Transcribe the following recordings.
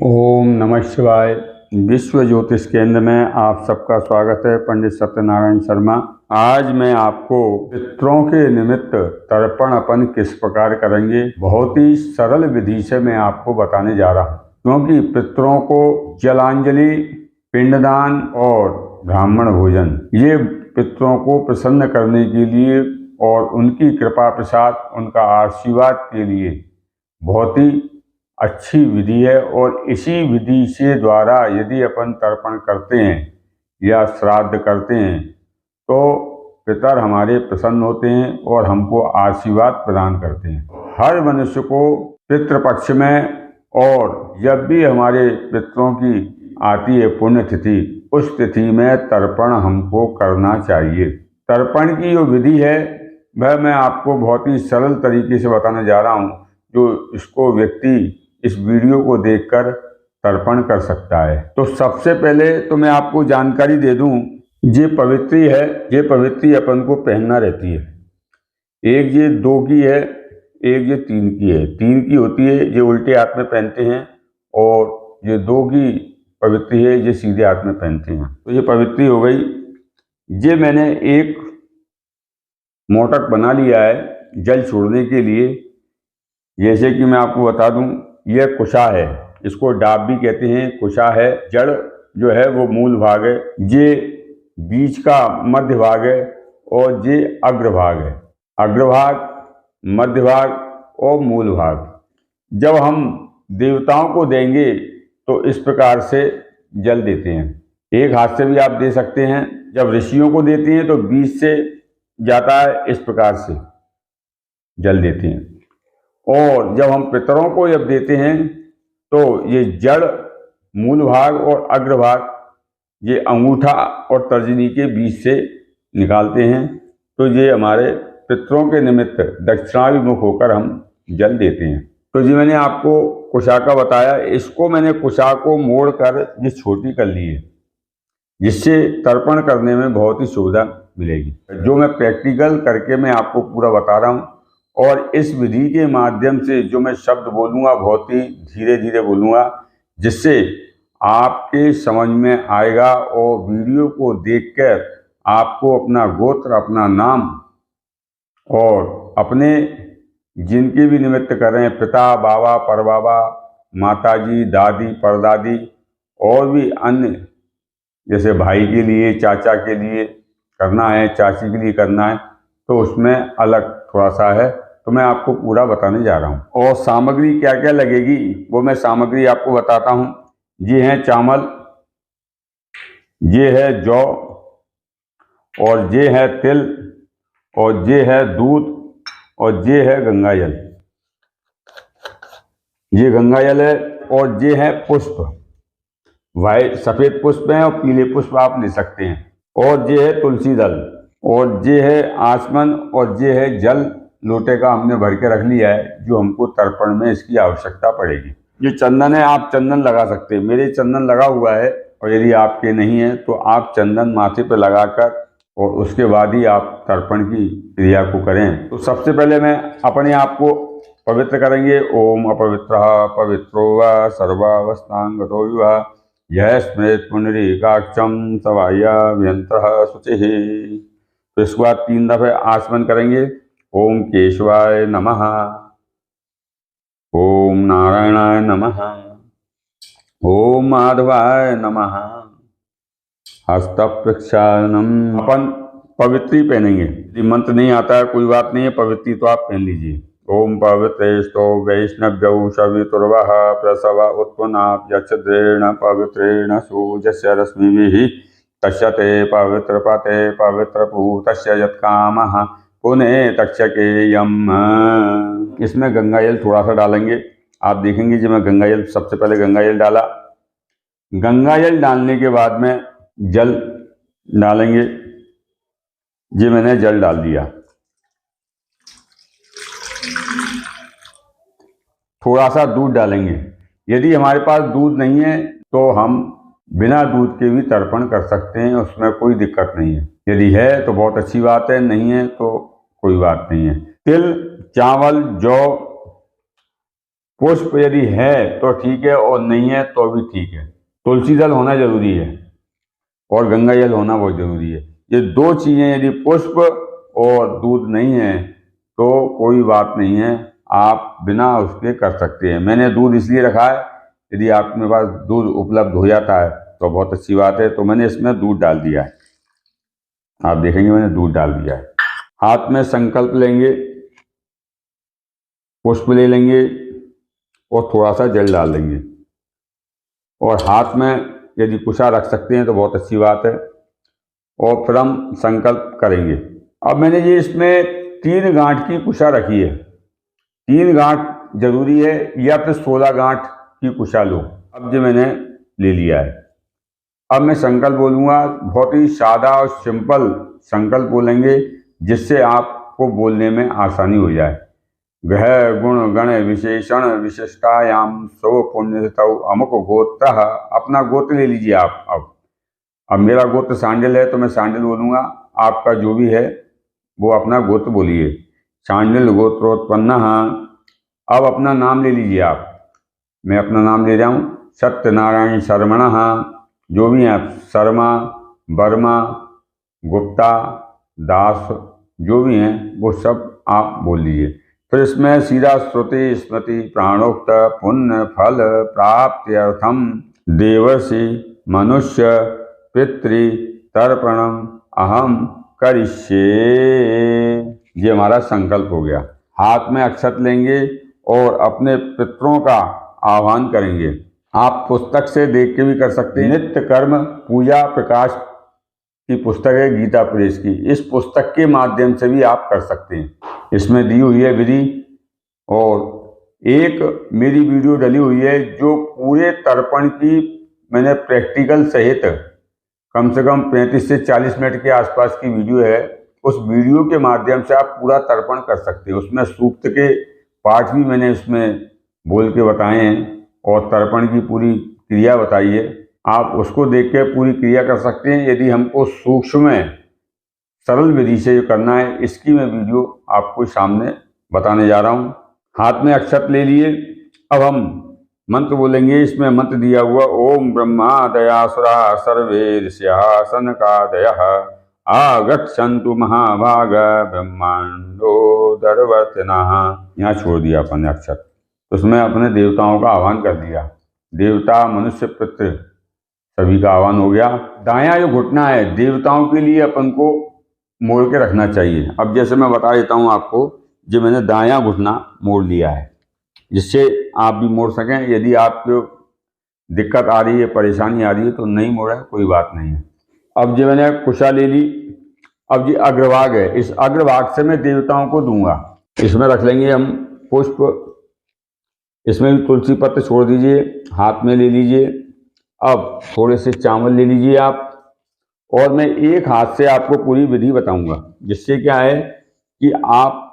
ओम नमः शिवाय। विश्व ज्योतिष केंद्र में आप सबका स्वागत है। पंडित सत्यनारायण शर्मा। आज मैं आपको पितरों के निमित्त तर्पण अपन किस प्रकार करेंगे, बहुत ही सरल विधि से मैं आपको बताने जा रहा हूँ। क्योंकि पितरों को जलांजलि, पिंडदान और ब्राह्मण भोजन ये पितरों को प्रसन्न करने के लिए और उनकी कृपा प्रसाद, उनका आशीर्वाद के लिए बहुत ही अच्छी विधि है। और इसी विधि से द्वारा यदि अपन तर्पण करते हैं या श्राद्ध करते हैं तो पितर हमारे प्रसन्न होते हैं और हमको आशीर्वाद प्रदान करते हैं। हर मनुष्य को पितृपक्ष में और जब भी हमारे पितरों की आती है पुण्यतिथि, उस तिथि में तर्पण हमको करना चाहिए। तर्पण की जो विधि है वह मैं आपको बहुत ही सरल तरीके से बताने जा रहा हूँ, जो इसको व्यक्ति इस वीडियो को देखकर तर्पण कर सकता है। तो सबसे पहले तो मैं आपको जानकारी दे दूं, ये पवित्री है। ये पवित्री अपन को पहनना रहती है। एक ये 2 की है, एक ये 3 की है। 3 की होती है ये उल्टे हाथ में पहनते हैं, और ये 2 की पवित्री है ये सीधे हाथ में पहनते हैं। तो ये पवित्री हो गई। ये मैंने एक मोटक बना लिया है जल छोड़ने के लिए। जैसे कि मैं आपको बता दूं, यह कुशा है, इसको डाब भी कहते हैं। कुशा है, जड़ जो है वो मूल भाग है, ये बीच का मध्य भाग है और ये अग्रभाग है। अग्रभाग, मध्य भाग और मूल भाग। जब हम देवताओं को देंगे तो इस प्रकार से जल देते हैं। एक हाथ से भी आप दे सकते हैं। जब ऋषियों को देते हैं तो बीच से जाता है, इस प्रकार से जल देते हैं। और जब हम पितरों को जब देते हैं तो ये जड़, मूल भाग और अग्रभाग, ये अंगूठा और तर्जनी के बीच से निकालते हैं। तो ये हमारे पितरों के निमित्त दक्षिणाभिमुख होकर हम जल देते हैं। तो जी मैंने आपको कुशा का बताया। इसको मैंने कुशा को मोड़कर ये छोटी कर ली है, जिससे तर्पण करने में बहुत ही सुविधा मिलेगी। जो मैं प्रैक्टिकल करके मैं आपको पूरा बता रहा हूँ। और इस विधि के माध्यम से जो मैं शब्द बोलूँगा बहुत ही धीरे धीरे बोलूँगा, जिससे आपके समझ में आएगा। और वीडियो को देखकर आपको अपना गोत्र, अपना नाम और अपने जिनके भी निमित्त कर रहे हैं, पिता, बाबा, परबाबा, माताजी, दादी, परदादी, और भी अन्य जैसे भाई के लिए, चाचा के लिए करना है, चाची के लिए करना है, तो उसमें अलग थोड़ा सा है। तो मैं आपको पूरा बताने जा रहा हूँ। और सामग्री क्या क्या लगेगी वो मैं सामग्री आपको बताता हूँ। ये है चावल, ये है जौ, और ये है तिल, और ये है दूध, और ये है गंगा जल। ये गंगा जल है। और ये है पुष्प, वाइट सफ़ेद पुष्प हैं और पीले पुष्प आप ले सकते हैं। और ये है तुलसी दल, और ये है आसमन, और ये है जल लोटे का हमने भर के रख लिया है, जो हमको तर्पण में इसकी आवश्यकता पड़ेगी। ये चंदन है, आप चंदन लगा सकते हैं। मेरे चंदन लगा हुआ है, और यदि आपके नहीं है तो आप चंदन माथे पर लगाकर और उसके बाद ही आप तर्पण की क्रिया को करें। तो सबसे पहले मैं अपने आप को पवित्र करेंगे। ओम अपवित्रः पवित्रो वा सर्वावस्थांगतो वा यह स्मृत पुंडरीकाक्षं सवायाभ्यंतरः शुचिः। तो इसके बाद 3 दफे आचमन करेंगे। ओम केशवाय नमः, ओम नारायणाय नमः, ओम माधवाय नमः, हस्त प्रक्षालनम। अपन पवित्री पहनेंगे। यदि मंत्र नहीं आता है कोई बात नहीं है, पवित्री तो आप पहन लीजिए। ओम पवित्रेष्टो वैष्णव्यौ सवितुर्वः प्रसव उत्पन्नाप्यच्छद्रेण पवित्रेण सूर्यस्य रश्मिभिः तस्य ते पवित्रपते पवित्रपूतस्य यत्कामः पुनः तक्षकेयम्। इसमें गंगा जल थोड़ा सा डालेंगे। आप देखेंगे जब मैं गंगा जल, सबसे पहले गंगा जल डाला। गंगा जल डालने के बाद में जल डालेंगे। ये मैंने जल डाल दिया। थोड़ा सा दूध डालेंगे। यदि हमारे पास दूध नहीं है तो हम बिना दूध के भी तर्पण कर सकते हैं, उसमें कोई दिक्कत नहीं है। यदि है तो बहुत अच्छी बात है, नहीं है तो कोई बात नहीं है। तिल, चावल, जौ पुष्प यदि है तो ठीक है और नहीं है तो भी ठीक है। तुलसी दल होना जरूरी है और गंगा जल होना बहुत जरूरी है। ये दो चीजें, यदि पुष्प और दूध नहीं है तो कोई बात नहीं है, आप बिना उसके कर सकते हैं। मैंने दूध इसलिए रखा है, यदि आपके पास दूध उपलब्ध हो जाता है तो बहुत अच्छी बात है। तो मैंने इसमें दूध डाल दिया है, आप देखेंगे मैंने दूध डाल दिया है। हाथ में संकल्प लेंगे, पुष्प ले लेंगे और थोड़ा सा जल डाल देंगे और हाथ में यदि कुशा रख सकते हैं तो बहुत अच्छी बात है। और फिर हम संकल्प करेंगे। अब मैंने ये इसमें 3 गांठ की कुशा रखी है। 3 गांठ जरूरी है या फिर 16 गांठ की कुशा लो। अब जो मैंने ले लिया है, अब मैं संकल्प बोलूँगा। बहुत ही सादा और सिंपल संकल्प बोलेंगे जिससे आपको बोलने में आसानी हो जाए। ग्रह गुण गण विशेषण विशिष्टायाम सौ पुण्य तौ अमुक गोत्र। अपना गोत्र ले लीजिए आप। अब मेरा गोत्र सांडिल है तो मैं सांडिल बोलूँगा, आपका जो भी है वो अपना गोत्र बोलिए। सांडिल गोत्रोत्पन्न। अब अपना नाम ले लीजिए आप। मैं अपना नाम ले रहा हूँ, सत्यनारायण शर्मण। जो भी हैं आप, शर्मा, वर्मा, गुप्ता, दास, जो भी हैं वो सब आप बोल लीजिए। फिर इसमें सीधा श्रुति स्मृति प्राणोक्त पुण्य फल प्राप्त्यर्थम देवर्षि मनुष्य पितृ तर्पणम अहम करिष्ये। ये हमारा संकल्प हो गया। हाथ में अक्षत लेंगे और अपने पितरों का आह्वान करेंगे। आप पुस्तक से देख के भी कर सकते हैं। नित्य कर्म पूजा प्रकाश की पुस्तक है गीता प्रेस की। इस पुस्तक के माध्यम से भी आप कर सकते हैं। इसमें दी हुई है विधि और एक मेरी वीडियो डली हुई है जो पूरे तर्पण की मैंने प्रैक्टिकल सहित कम से कम 35 से 40 मिनट के आसपास की वीडियो है। उस वीडियो के माध्यम से आप पूरा तर्पण कर सकते हैं। उसमें सूक्त के पाठ भी मैंने उसमें बोल के बताए हैं और तर्पण की पूरी क्रिया बताई है। आप उसको देख के पूरी क्रिया कर सकते हैं। यदि हमको सूक्ष्म सरल विधि से करना है, इसकी मैं वीडियो आपको सामने बताने जा रहा हूँ। हाथ में अक्षत ले लिए। अब हम मंत्र बोलेंगे। इसमें मंत्र दिया हुआ, ओम ब्रह्मा दयासुरा सर्वे ऋषयः सनकादयः आगच्छन्तु महाभाग ब्रह्मांडो दरवर्तिनः। यहाँ छोड़ दिया अपन ने अक्षत। उसमें अपने देवताओं का आह्वान कर दिया। देवता मनुष्य पितृ सभी का आह्वान हो गया। दायां जो घुटना है देवताओं के लिए अपन को मोड़ के रखना चाहिए। अब जैसे मैं बता देता हूँ आपको, जो मैंने दायां घुटना मोड़ लिया है जिससे आप भी मोड़ सकें। यदि आपको दिक्कत आ रही है, परेशानी आ रही है तो नहीं मोड़े, कोई बात नहीं है। अब जो मैंने कुशा ले ली। अब ये अग्रभाग है, इस अग्रभाग से मैं देवताओं को दूंगा। इसमें रख लेंगे हम पुष्प। इसमें भी तुलसी पत्र छोड़ दीजिए, हाथ में ले लीजिए। अब थोड़े से चावल ले लीजिए आप, और मैं एक हाथ से आपको पूरी विधि बताऊंगा जिससे क्या है कि आप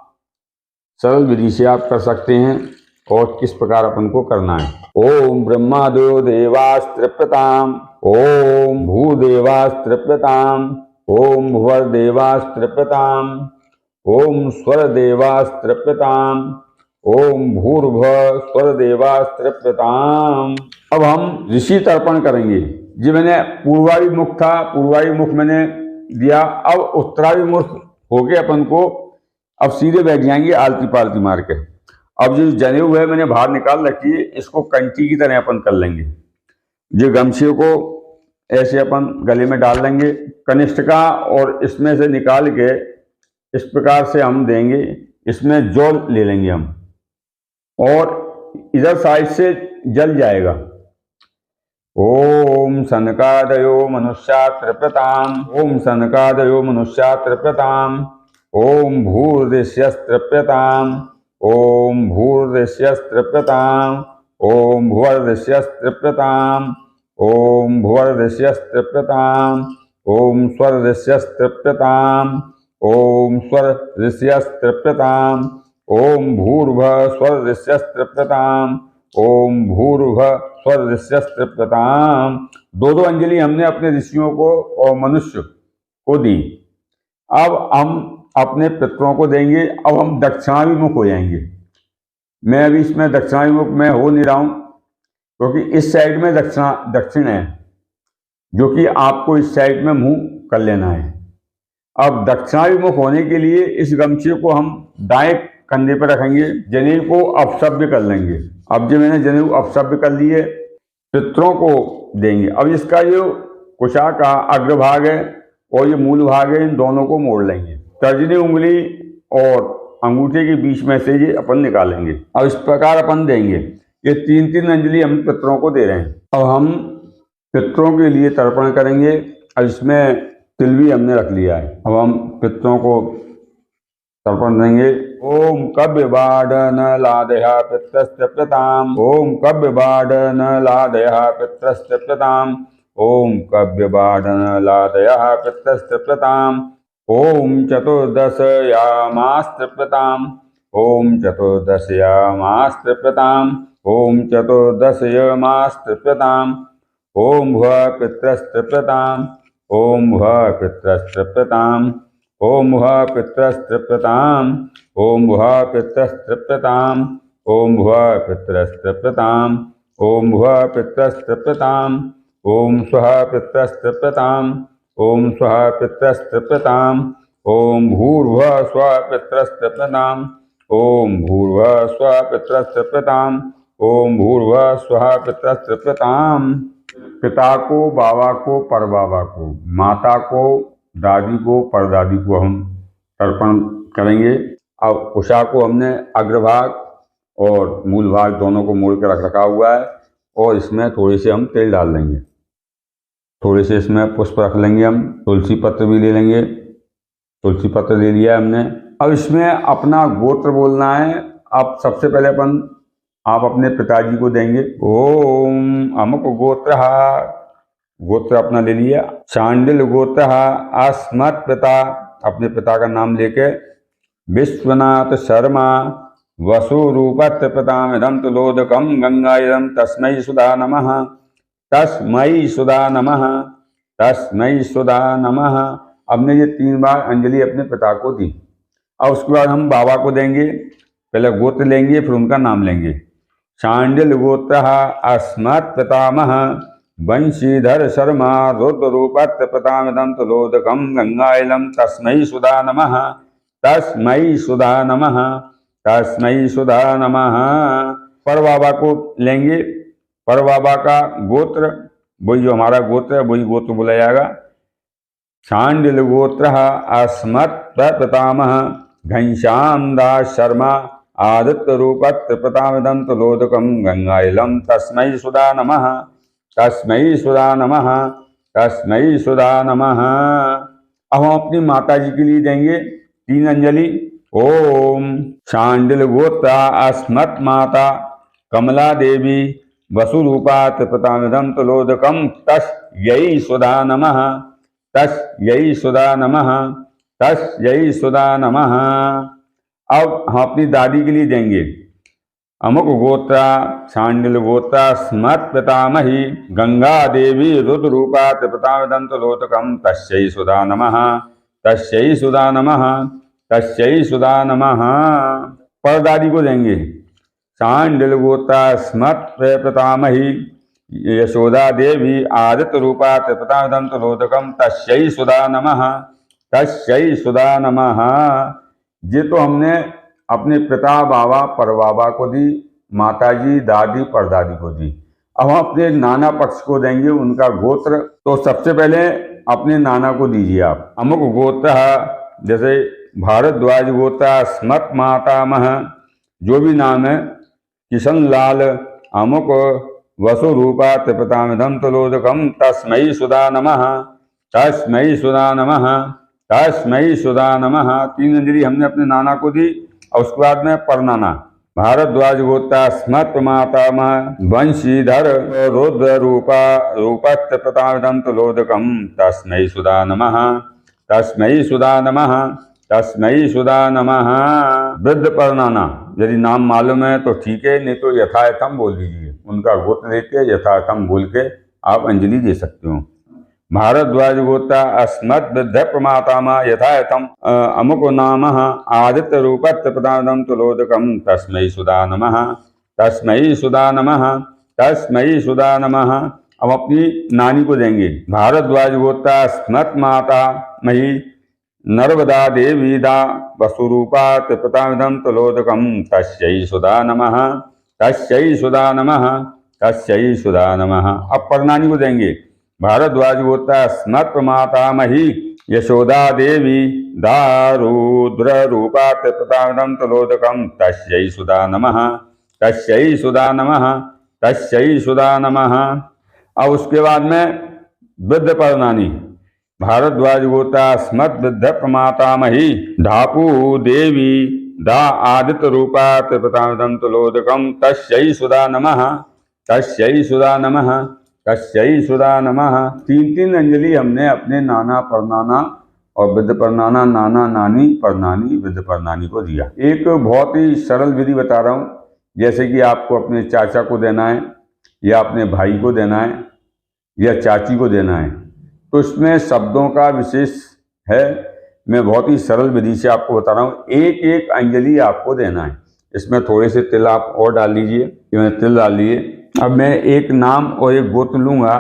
सरल विधि से आप कर सकते हैं और किस प्रकार अपन को करना है। ओम ब्रह्मादो देवास्त्रिप्रताम, ओम भूदेवास्त्रिप्रताम, ओम भुवर देवास्त्रिप्रताम, ओम स्वर देवास्त्रिप्रताम, ओम भूर्भुवः स्वर देवास्त्रिप्रताम। अब हम ऋषि तर्पण करेंगे। जी मैंने पूर्वाभिमुख था, पूर्वाभिमुख मैंने दिया। अब उत्तराभिमुख हो गए अपन को। अब सीधे बैठ जाएंगे आलती पालती मार के। अब जो जने हुए मैंने बाहर निकाल रखी है, इसको कंठी की तरह अपन कर लेंगे। जो गमछे को ऐसे अपन गले में डाल लेंगे कनिष्ठ का, और इसमें से निकाल के इस प्रकार से हम देंगे। इसमें जौ ले लेंगे हम, और इधर साइड से जल जाएगा। ओम सनकादयो मनुष्या त्रिप्रताम, ओम सनकादयो मनुष्या त्रिप्रताम, ओम भूर्दिश्यस्त्रिप्रताम, ओम भूर्दिश्यस्त्रिप्रताम, ओम भुवर्दिश्यस्त्रिप्रताम, ओम भुवर्दिश्यस्त्रिप्रताम, ओम स्वर्दिश्यस्त्रिप्रताम, ओम स्वर्दिश्यस्त्रिप्रताम, ओम भूर्भुवः स्वर्दिश्यस्त्रिप्रताम, ओम भूर्भुवः स्वर्दिश्यस्त्रिप्रताम। दो अंजलि हमने अपने ऋषियों को और मनुष्य को दी। अब हम अपने पितरों को देंगे। अब हम दक्षिणाभिमुख हो जाएंगे। मैं अभी इसमें दक्षिणाभिमुख में हो नहीं रहा हूँ, क्योंकि इस साइड में दक्षिण है, जो कि आपको इस साइड में मुंह कर लेना है। अब दक्षिणाभिमुख होने के लिए इस गमछे को हम दाएं कंधे पर रखेंगे, जनेऊ को अपसव्य कर लेंगे। अब जो मैंने जनेऊ अपसव्य कर लिए, पितरों को देंगे। अब इसका जो कुशा का अग्रभाग है और ये मूल भाग है, इन दोनों को मोड़ लेंगे। तर्जनी उंगली और अंगूठे के बीच में से ये अपन निकालेंगे। अब इस प्रकार अपन देंगे। ये 3-3 अंजलि हम पितरों को दे रहे हैं। अब हम पितरों के लिए तर्पण करेंगे। अब इसमें तिल भी हमने रख लिया है। अब हम पितरों को तर्पण देंगे। ओम कव्यबाडन लादया पितृस्त्यप्यताम, ओम कव्यबाडन लादया पितृस्त्यप्यताम, ओम कव्यबाडन लादया पितृस्त्यप्यताम, ओम चतुर्दशयामास्त्रिप्यताम, ओम चतुर्दशयामास्त्रिप्यताम, ओम चतुर्दशयामास्त्रिप्यताम, ओम भुवः पितृस्त्रिप्यताम, ओम भुवः पितृस्त्रिप्यताम, ओम भुवः पितृस्त्रिप्यताम, ओम भुवः पितृस्त्रिप्यताम, ओम भुवः पितृस्त्रिप्यताम, ओम भुवः पितृस्त्रिप्यताम, ओम स्वः पितृस्त्रिप्यताम, ओम स्वः पितृस्त्रिप्यताम, ओम भूर्भुवः स्वः पितृस्त्रिप्यताम, ओम भूर्भुवः स्वः पितृस्त्रिप्यताम, ओम भूर्भुवः स्वः पितृस्त्रिप्यताम। पिता को, बाबा को, परबाबा को, माता को, दादी को, परदादी को हम तर्पण करेंगे। अब कुशा को हमने अग्रभाग और मूल भाग दोनों को मोड़ कर रखा हुआ है, और इसमें थोड़े से हम तेल डाल देंगे। थोड़े से इसमें पुष्प रख लेंगे हम। तुलसी पत्र भी ले लेंगे। तुलसी पत्र ले लिया हमने। अब इसमें अपना गोत्र बोलना है। अब सबसे पहले आप अपने पिताजी को देंगे। ओम अमुक गोत्र, गोत्र अपना ले लिया। चांडिल गोत्र अस्मत् पिता, अपने पिता का नाम लेके। विश्वनाथ शर्मा वसुरूपत्र पितामिदं तुलोदकं गंगाइदं तस्मै सुधा नमः, तस्मै सुधा नमः, तस्मै सुधा नमः। हमने ये 3 बार अंजलि अपने पिता को दी। अब उसके बाद हम बाबा को देंगे। पहले गोत्र लेंगे, फिर उनका नाम लेंगे। चांडिल गोत्र अस्मत् पितामह वंशीधर शर्मा रुद्ररूपत्र पितामिदं तुलोदकं गंगाइदं तस्मै सुधा नमः, तस्मै सुधा नमः, तस्मै सुधा नमः। पर बाबा को लेंगे। पर बाबा का गोत्र, वही जो हमारा गोत्र है वही गोत्र बोला जाएगा। चांडिल गोत्र अस्मत् पितामह घनश्याम दास शर्मा आदित्य रूपत्र पितामिदं तुलोदकं गंगाइदं तस्मै सुधा नमः, तस्मै सुधा नमः, तस्मै सुधा नमः। अब हम अपनी माता जी के लिए देंगे 3 अंजलि। ओम चांडिल गोत्र अस्मत् माता कमला देवी वसुरूपात् पितामिदं तुलोदकं तस्यै सुधा नमः, तस्यै सुधा नमः, तस्यै सुधा नमः। अब हम अपनी दादी के लिए देंगे। अमुक गोत्र चांडिल गोत्र स्मत् पितामही गंगा देवी रुद्ररूपात् पितामिदं तुलोदकं तस्यै सुधा नमः, तस्यै सुधा नमः, तस्यै सुधा नमः। परदादी को देंगे। चांडिल गोत्र स्मत् पितामही यशोदा देवी आदित्य रूपात् पितामिदं तुलोदकं तस्यै सुधा नमः, तस्यै सुधा नमः। ये तो हमने अपने पिता, बाबा, परबाबा को दी, माताजी, दादी, परदादी को दी। अब हम अपने नाना पक्ष को देंगे, उनका गोत्र। तो सबसे पहले अपने नाना को दीजिए आप। अमुक गोत्र, जैसे भारद्वाज गोत्र स्मत् मातामह, जो भी नाम है, किशन लाल अमुक वसुरूपात् पितामिदं तुलोदकं तस्मै सुधा नमः, तस्मै सुधा नमः, तस्मै सुधा नमः। 3 अंजलि हमने अपने नाना को दी। और उसके बाद में परनाना। भारद्वाज गोत्र स्मत् मातामह वंशीधर रुद्र रूपत्र पितामिदं तुलोदकं तस्मै सुधा नमः, तस्मै सुधा नमः, तस्मै सुधा नमः। वृद्ध परनाना, यदि नाम मालूम है तो ठीक है, नहीं तो यथायथम बोल दीजिए। उनका गोत्र लेके यथायथम बोल के आप अंजलि दे सकते हो। भारद्वाज गोता अस्मत् विद्य प्रमातामा यथायथम अमुको नाम आदित्य रूपत्य प्रदानम तुलोदकम तस्मै सुधा नमः तस्मै सुधा नमः तस्मै सुधा नमः। अब अपनी नानी को देंगे। भारद्वाज गोता अस्मत् माता मही नर्मदा देवी दा वसुरूपा त्रिपतामिदं तुलोदकम तस्यै सुधा नमः तस्यै सुधा नमः तस्यै सुधा नमः। अब परनानी को देंगे। भारद्वाज गोता स्मत् माता मही यशोदा देवी दारुद्र रूपा त्रिपतामिदं तुलोदकम तस्यै सुधा नमः तस्यै सुधा नमः तस्यै सुधा नमः। अब उसके बाद में वृद्ध परनानी। भारद्वाज गोता स्मत् वृद्ध प्रमातामही धापु देवी दा आदित्य रूपा त्रिपतामिदं तुलोदकम तस्यै सुधा नमः तस्यै सुधा नमः तस्यै सुधा नमः। 3 अंजलि हमने अपने नाना परनाना और वृद्ध परनाना, नाना नानी परनानी वृद्ध परनानी को दिया। एक बहुत ही सरल विधि बता रहा हूँ। जैसे कि आपको अपने चाचा को देना है या अपने भाई को देना है या चाची को देना है, तो इसमें शब्दों का विशेष है। मैं बहुत ही सरल विधि से आपको बता रहा हूँ। एक एक अंजलि आपको देना है। इसमें थोड़े से तिल आप और डाल लीजिए। मैंने तिल डाल लिए। अब मैं एक नाम और एक गोत्र लूँगा।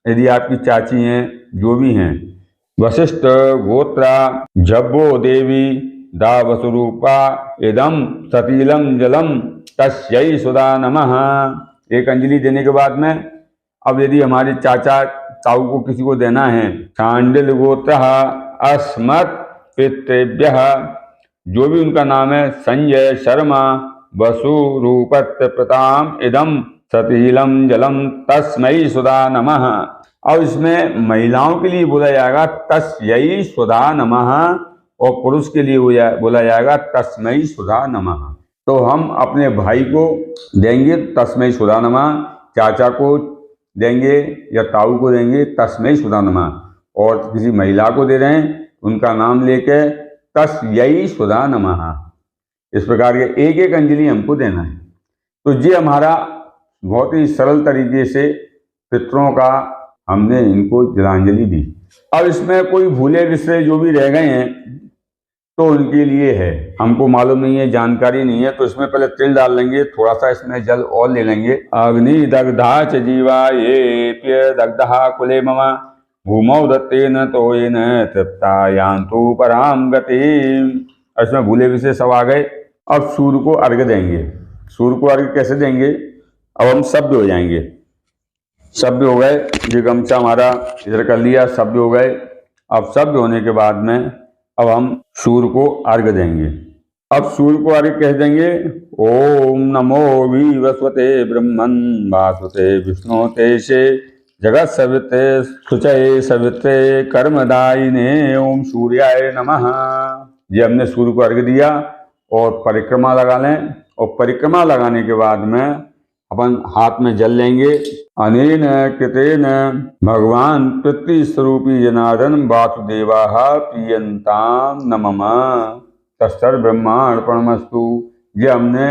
यदि आपकी चाची हैं, जो भी हैं, वशिष्ठ गोत्रा जब्बो देवी दा वसुरूपा इदम सतीलम जलम तस्यै सुधा नमः। एक अंजलि देने के बाद में अब यदि हमारे चाचा ताऊ को किसी को देना है, शांडिल गोत्र अस्मत् पितृभ्यः, जो भी उनका नाम है, संजय शर्मा वसु रूपत्य प्रताम इदम सतीलम जलम तस्मै सुधा नमः। अब इसमें महिलाओं के लिए बोला जाएगा तस्यै सुधा नमः और पुरुष के लिए बोला जाएगा तस्मै सुधा नमः। तो हम अपने भाई को देंगे तस्मै सुधा नमः, चाचा को देंगे या ताऊ को देंगे तस्मै सुधा नमः, और किसी महिला को दे रहे हैं उनका नाम लेके तस्यै सुधा नमः। इस प्रकार के एक एक अंजलि हमको देना है। तो ये हमारा बहुत ही सरल तरीके से पितरों का हमने इनको जलांजलि दी। अब इसमें कोई भूले विसरे जो भी रह गए हैं तो उनके लिए है। हमको मालूम नहीं है, जानकारी नहीं है, तो इसमें पहले तिल डाल लेंगे, थोड़ा सा इसमें जल और ले लेंगे। अग्नि दग्धा च जीवा ये दग्धा कुले मम भूमौ दत्तेन तोयेन तृप्ता यान्तु पराम गति। इसमें भूले विषय सब आ गए। अब सूर्य को अर्घ्य देंगे। सूर्य को अर्घ्य कैसे देंगे? अब हम सभ्य हो जाएंगे। सभ्य हो गए, ये गमछा हमारा इधर कर लिया, सभ्य हो गए। अब सभ्य होने के बाद में अब हम सूर्य को अर्घ्य देंगे। अब सूर्य को अर्घ्य कह देंगे ओम नमो विवस्वते ब्रह्मन् वासुते विष्णुते से जगत सवित्रे शुचये सवित्रे कर्मदायिने ओम सूर्याय नमः। ये हमने सूर्य को अर्घ्य दिया और परिक्रमा लगा लें। और परिक्रमा लगाने के बाद में अपन हाथ में जल लेंगे। अनेन कृतेन भगवान पृथ्वी स्वरूपी जनार्दन वासुदेवाः प्रियंताम नमः तस्तर ब्रह्मार्पणमस्तु। ये हमने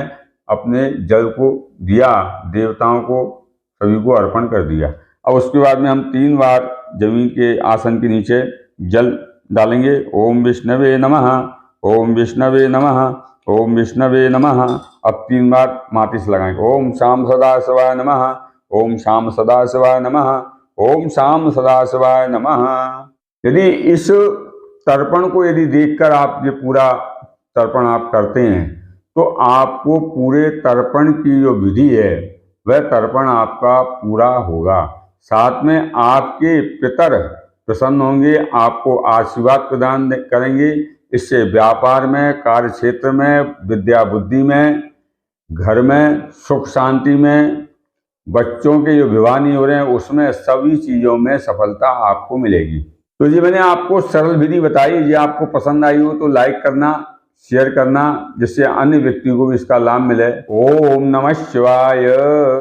अपने जल को दिया, देवताओं को सभी को अर्पण कर दिया। अब उसके बाद में हम 3 बार जमीन के आसन के नीचे जल डालेंगे। ओम विष्णवे नमः ओम विष्णवे नमः ओम विष्णवे नमः। अब 3 बार माटी से लगाएंगे। ओम शाम सदाशिवाय नमः ओम शाम सदाशिवाय नमः ओम शाम सदाशिवाय नमः। यदि इस तर्पण को यदि देखकर आप ये पूरा तर्पण आप करते हैं तो आपको पूरे तर्पण की जो विधि है वह तर्पण आपका पूरा होगा। साथ में आपके पितर प्रसन्न होंगे, आपको आशीर्वाद प्रदान करेंगे। इससे व्यापार में, कार्य क्षेत्र में, विद्या बुद्धि में, घर में, सुख शांति में, बच्चों के जो विवाह नहीं हो रहे हैं उसमें सभी चीज़ों में सफलता आपको मिलेगी। तो जी मैंने आपको सरल विधि बताई। ये आपको पसंद आई हो तो लाइक करना, शेयर करना, जिससे अन्य व्यक्तियों को भी इसका लाभ मिले। ओम नमः शिवाय।